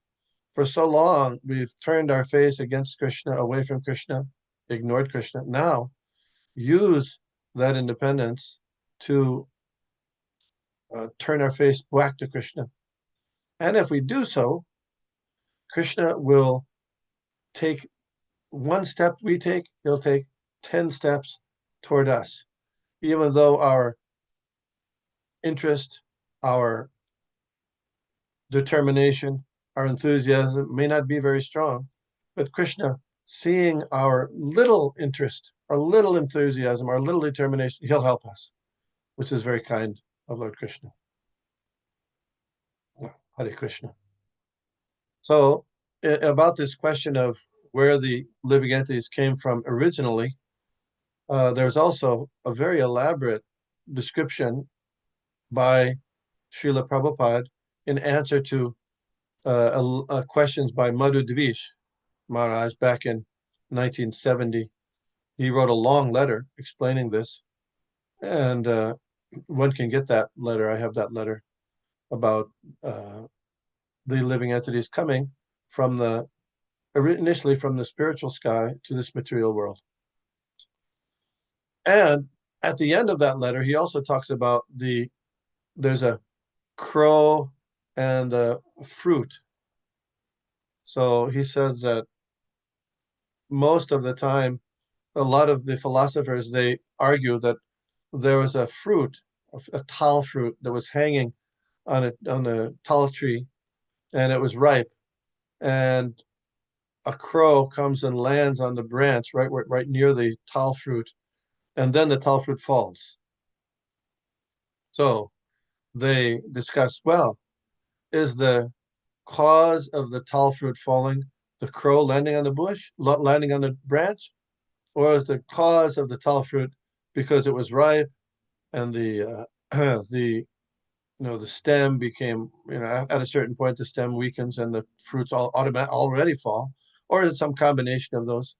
for so long, we've turned our face against Krishna, away from Krishna, ignored Krishna. Now, use that independence to turn our face back to Krishna. And if we do so, Krishna will take one step we take, he'll take 10 steps toward us. Even though our interest, our determination, our enthusiasm may not be very strong, but Krishna, seeing our little interest, our little enthusiasm, our little determination, he'll help us, which is very kind of Lord Krishna. Hare Krishna. So about this question of where the living entities came from originally, there's also a very elaborate description by Srila Prabhupada in answer to questions by Madhu Dvish Maharaj back in 1970. He wrote a long letter explaining this, and one can get that letter. I have that letter about the living entities coming from initially from the spiritual sky to this material world. And at the end of that letter, he also talks about there's a crow and a fruit. So he says that most of the time, a lot of the philosophers, they argue that there was a fruit, a tal fruit that was hanging on a tal tree, and it was ripe, and a crow comes and lands on the branch right near the tal fruit, and then the tal fruit falls. So they discuss, well, is the cause of the tal fruit falling the crow landing on the bush, landing on the branch, or is the cause of the tal fruit because it was ripe and the stem became, at a certain point the stem weakens and the fruits already fall, or is it some combination of those?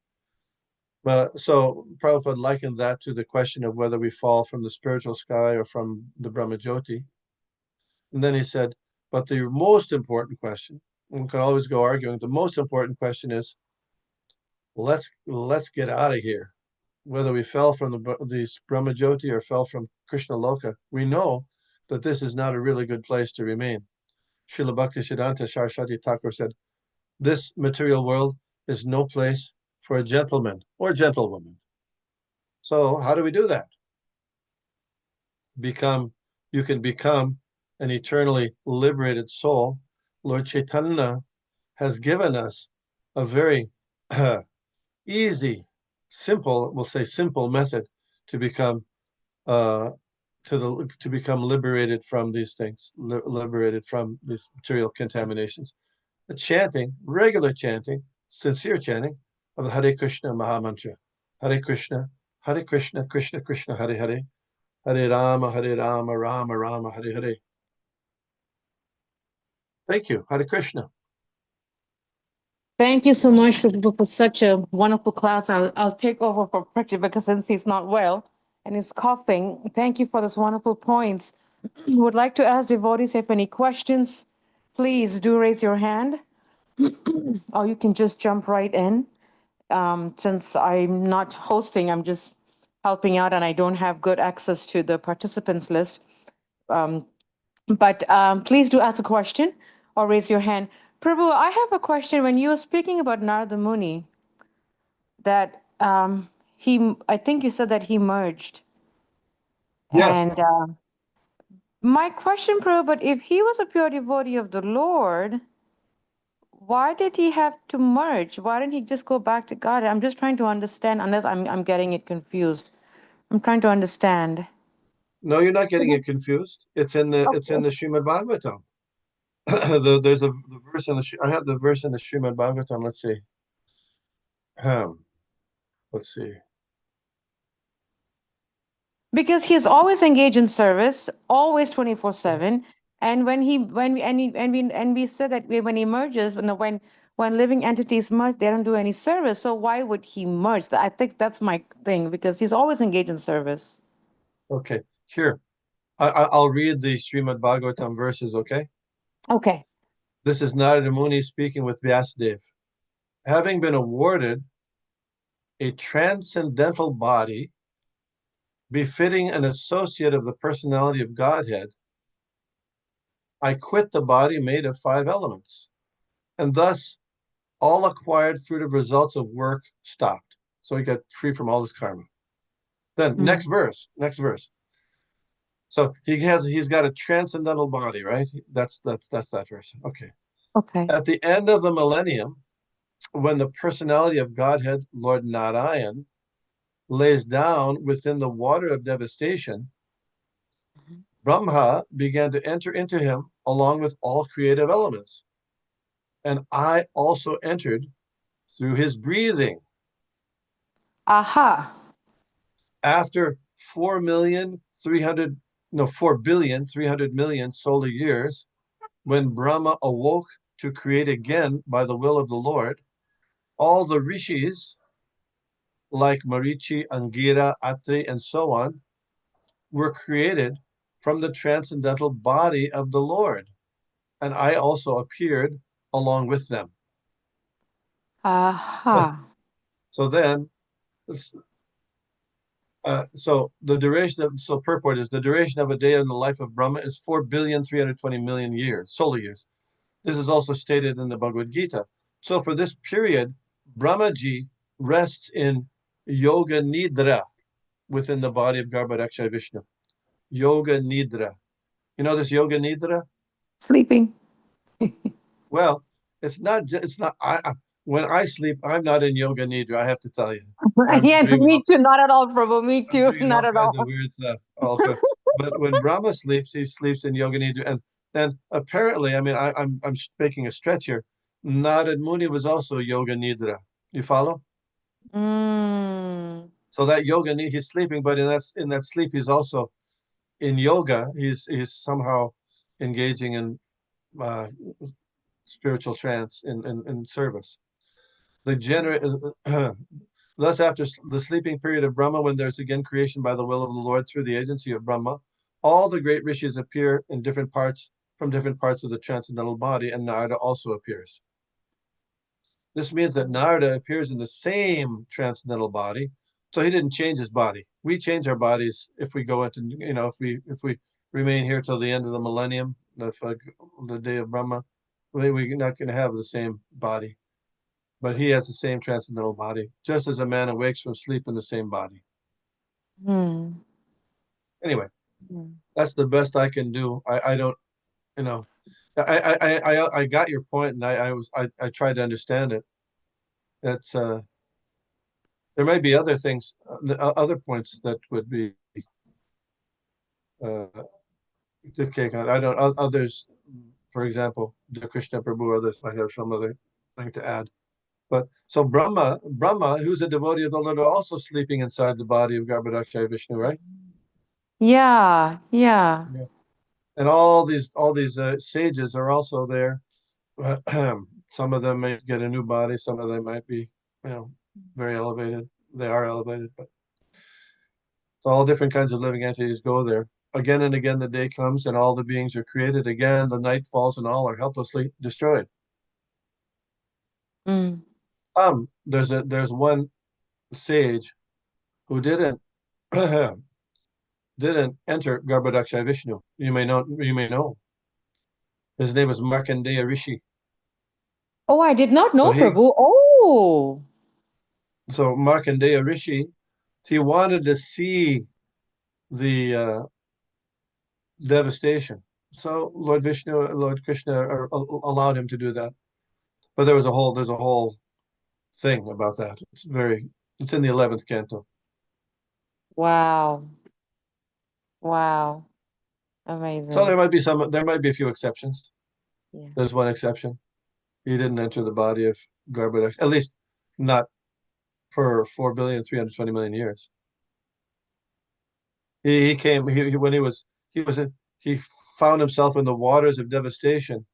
But so Prabhupada likened that to the question of whether we fall from the spiritual sky or from the Brahmajyoti. And then he said, but the most important question, one can always go arguing, the most important question is, let's get out of here. Whether we fell from the Brahmajyoti or fell from Krishna Loka, we know that this is not a really good place to remain. Srila Bhaktisiddhanta Saraswati Thakur said, this material world is no place for a gentleman or gentlewoman. So how do we do that? You can become an eternally liberated soul. Lord Chaitanya has given us a very easy, simple, we'll say simple method to become to become liberated from these things, liberated from these material contaminations. The chanting, regular chanting, sincere chanting of the Hare Krishna Mahamantra. Hare Krishna, Krishna Krishna, Hare Hare, Hare Rama, Rama Rama, Hare Hare. Thank you. Hare Krishna. Thank you so much for such a wonderful class. I'll take over for Prati because since he's not well and he's coughing. Thank you for this wonderful points. Would like to ask devotees if any questions, please do raise your hand, or you can just jump right in. Since I'm not hosting, I'm just helping out and I don't have good access to the participants list. But please do ask a question or raise your hand. Prabhu, I have a question. When you were speaking about Narada Muni, that I think you said that he merged. Yes. And my question, Prabhu, but if he was a pure devotee of the Lord, why did he have to merge? Why didn't he just go back to God? I'm just trying to understand, unless I'm getting it confused. I'm trying to understand. No, you're not getting it confused. It's in the Srimad Bhagavatam. There's the verse in I have the verse in the Srimad Bhagavatam. Let's see. Let's see. Because he's always engaged in service, always 24/7. And we said that when he merges, when living entities merge, they don't do any service. So why would he merge? I think that's my thing, because he's always engaged in service. Okay, here. I'll read the Srimad Bhagavatam verses, okay? Okay. This is Narada Muni speaking with Vyasadeva. Having been awarded a transcendental body befitting an associate of the personality of Godhead, I quit the body made of 5 elements, and thus all acquired fruitive results of work stopped. So he got free from all his karma. Then next verse. So he's got a transcendental body, right? That's that verse. Okay. Okay. At the end of the millennium, when the personality of Godhead, Lord Narayan, lays down within the water of devastation, Brahma began to enter into him along with all creative elements. And I also entered through his breathing. Aha. After 4,300,000,000 solar years, when Brahma awoke to create again by the will of the Lord, all the rishis, like Marichi, Angira, Atri, and so on, were created from the transcendental body of the Lord. And I also appeared along with them. Aha. So then, purport is the duration of a day in the life of Brahma is 4,320,000,000 years, solar years. This is also stated in the Bhagavad Gita. So for this period, Brahmaji rests in Yoga Nidra within the body of Garbhodakshaya Vishnu. Yoga Nidra. You know this Yoga Nidra? Sleeping. Well, when I sleep, I'm not in Yoga Nidra, I have to tell you. Yeah, me too. Not at all, Prabhu. Me too. Not at all. Of weird stuff. But when Brahma sleeps, he sleeps in Yoga Nidra. And then apparently, I mean, I'm making a stretch here. Narada Muni was also Yoga Nidra. You follow? So that Yoga Nidra, he's sleeping, but in that sleep, he's also in yoga. He's somehow engaging in spiritual trance in service. Thus, after the sleeping period of Brahma, when there's again creation by the will of the Lord through the agency of Brahma, all the great rishis appear in different parts of the transcendental body, and Narada also appears. This means that Narada appears in the same transcendental body, so he didn't change his body. We change our bodies if we go into, if we remain here till the end of the millennium, the day of Brahma, we're not going to have the same body. But he has the same transcendental body, just as a man awakes from sleep in the same body. Anyway, that's the best I can do. I don't, you know, I got your point, and I tried to understand it. It's there might be other things, other points that would be the cake on. I don't others, for example, the Krishna Prabhu, others might have some other thing to add. But so Brahma, who's a devotee of the Lord, are also sleeping inside the body of Garbhodakshaya Vishnu, right? Yeah. Yeah. And all these sages are also there. Some of them may get a new body. Some of them might be, very elevated. They are elevated, but all different kinds of living entities go there. Again and again, the day comes and all the beings are created. Again, the night falls and all are helplessly destroyed. There's one sage who didn't enter Garbhodakshaya Vishnu. You may know. His name is Markandeya Rishi. Oh, I did not know, Prabhu. Oh. So Markandeya Rishi, he wanted to see the devastation. So Lord Krishna allowed him to do that. But there's a whole thing about that. It's in the 11th canto. Wow. Amazing. So there might be a few exceptions. Yeah. There's one exception. He didn't enter the body of Garbhodakshaya, at least not for 4,320,000,000 years. He found himself in the waters of devastation,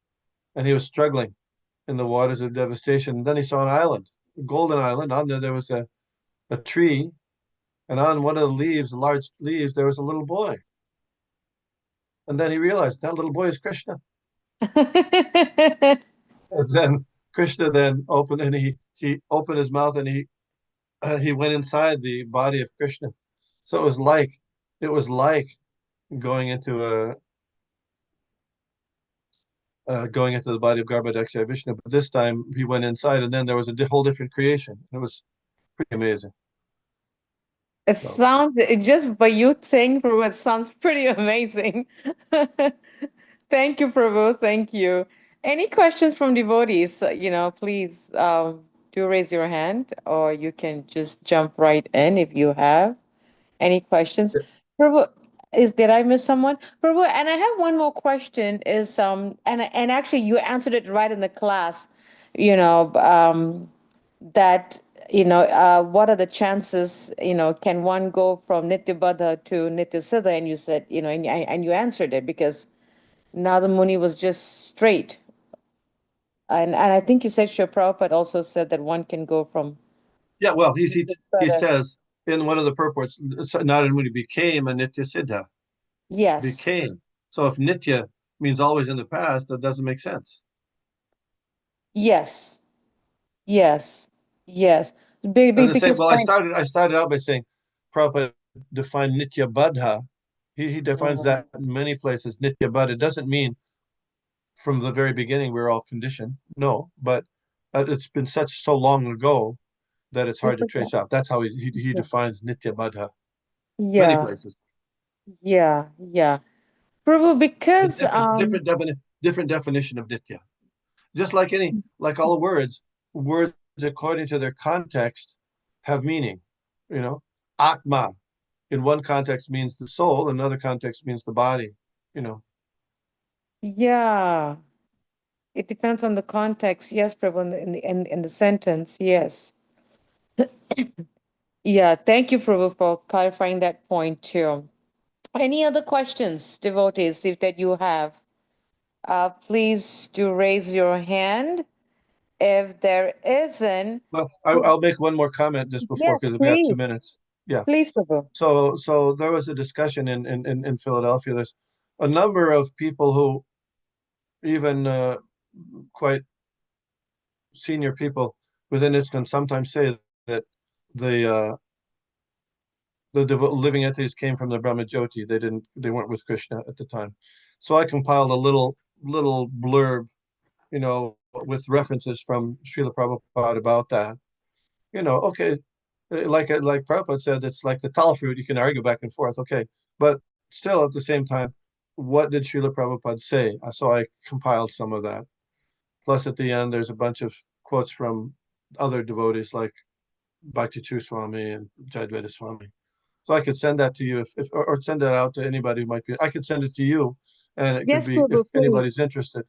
and he was struggling in the waters of devastation. And then he saw an island, a golden island. On there was a tree, and on one of the leaves, large leaves, there was a little boy. And then he realized that little boy is Krishna. And then Krishna opened, and he opened his mouth, and he went inside the body of Krishna. So it was like going into the body of Garbhodakshaya Vishnu, but this time he went inside, and then there was a whole different creation. It was pretty amazing. Sounds, just by you saying, Prabhu, it sounds pretty amazing. Thank you, Prabhu. Thank you. Any questions from devotees? Please do raise your hand, or you can just jump right in if you have any questions. Prabhu, did I miss someone? Prabhu, and I have one more question. And actually you answered it right in the class. That what are the chances? Can one go from Nitya Baddha to Nitya Siddha? And you said, and you answered it because Nada Muni was just straight. And I think you said Srila Prabhupada also said that one can go from. Yeah, well, he says in one of the purports, Nada Muni became a Nitya Siddha. Yes. Became. So if Nitya means always in the past, that doesn't make sense. Yes. Because I started out by saying Prabhupada defined Nitya Baddha. He defines that in many places. Nitya Baddha doesn't mean from the very beginning we're all conditioned. No, but it's been so long ago that it's hard to trace out. That's how he defines Nitya Baddha. Yeah. Many places. Yeah. Prabhu, because different definition of Nitya. Just like all words according to their context have meaning. Atma in one context means the soul, in another context means the body. Yeah, it depends on the context. Yes, Prabhu, in the sentence. Yes. Yeah, thank you, Prabhu, for clarifying that point too. Any other questions, devotees, if that you have? Please do raise your hand. If there isn't. Well, I'll make one more comment just before, because we have 2 minutes. Yeah. Please, Prabhu. So there was a discussion in Philadelphia. There's a number of people who, even quite senior people within ISKCON, sometimes say that the living entities came from the Brahma Jyoti. They weren't with Krishna at the time. So I compiled a little blurb, you know, with references from Srila Prabhupada about that. You know, okay, like Prabhupada said, it's like the tall fruit, you can argue back and forth, okay, but still at the same time, what did Srila Prabhupada say? So I compiled some of that. Plus at the end, there's a bunch of quotes from other devotees like Bhakti Swami and Jayadvaita Swami. So I could send that to you or send that out to anybody who might be, I could send it to you and it could Yes, be, Prabhu, if please. anybody's interested.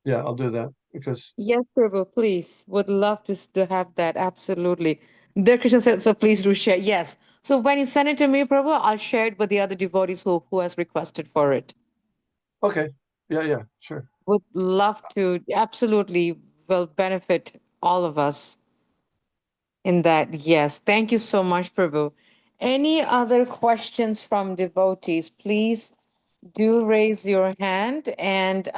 Yeah, I'll do that because. Yes, Prabhu, please. Would love to have that. Absolutely. Dear Krishna said, so please do share. Yes. So when you send it to me, Prabhu, I'll share it with the other devotees who has requested for it. Okay. Yeah, sure. Would love to. Absolutely will benefit all of us in that. Yes. Thank you so much, Prabhu. Any other questions from devotees? Please do raise your hand. And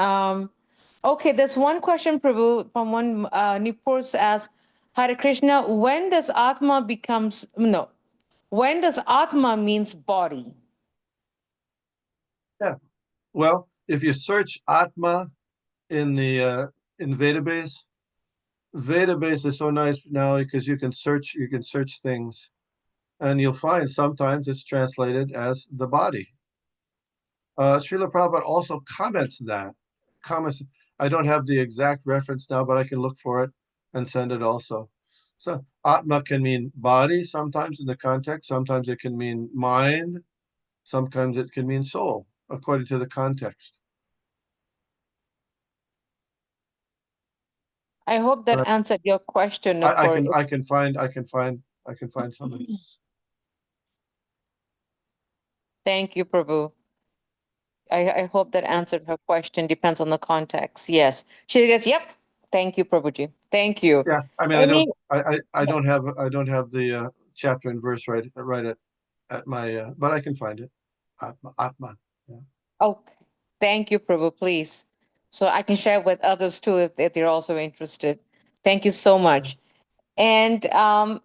okay, there's one question, Prabhu, from one Nipurs asks, Hare Krishna, when does Atma means body? Yeah. Well, if you search Atma in the in Vedabase is so nice now because you can search things, and you'll find sometimes it's translated as the body. Srila Prabhupada also comments. I don't have the exact reference now, but I can look for it and send it also. So Atma can mean body sometimes in the context, sometimes it can mean mind, sometimes it can mean soul, according to the context. I hope that answered your question. I can find some of these. Thank you, Prabhu. I hope that answered her question. Depends on the context. Yes. She goes, yep. Thank you, Prabhuji. Thank you. Yeah, I mean, I don't have the chapter and verse right at my but I can find it. Atman. Yeah. Okay. Thank you, Prabhu, please. So I can share with others too if they're also interested. Thank you so much. And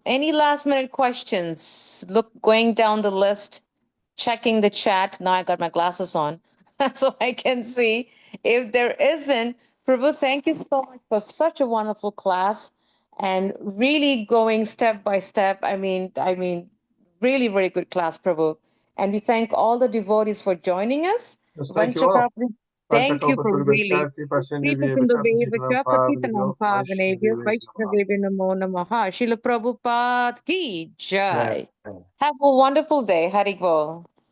any last minute questions? Going down the list, checking the chat. Now I got my glasses on so I can see. If there isn't, Prabhu, thank you so much for such a wonderful class and really going step by step. I mean, really, very good class, Prabhu. And we thank all the devotees for joining us. Yes, thank you all. Thank you, Prabhu, really. Vaishnavevi Namo Namaha. Srila Prabhupada ki jai. Have a wonderful day. Hari Bol.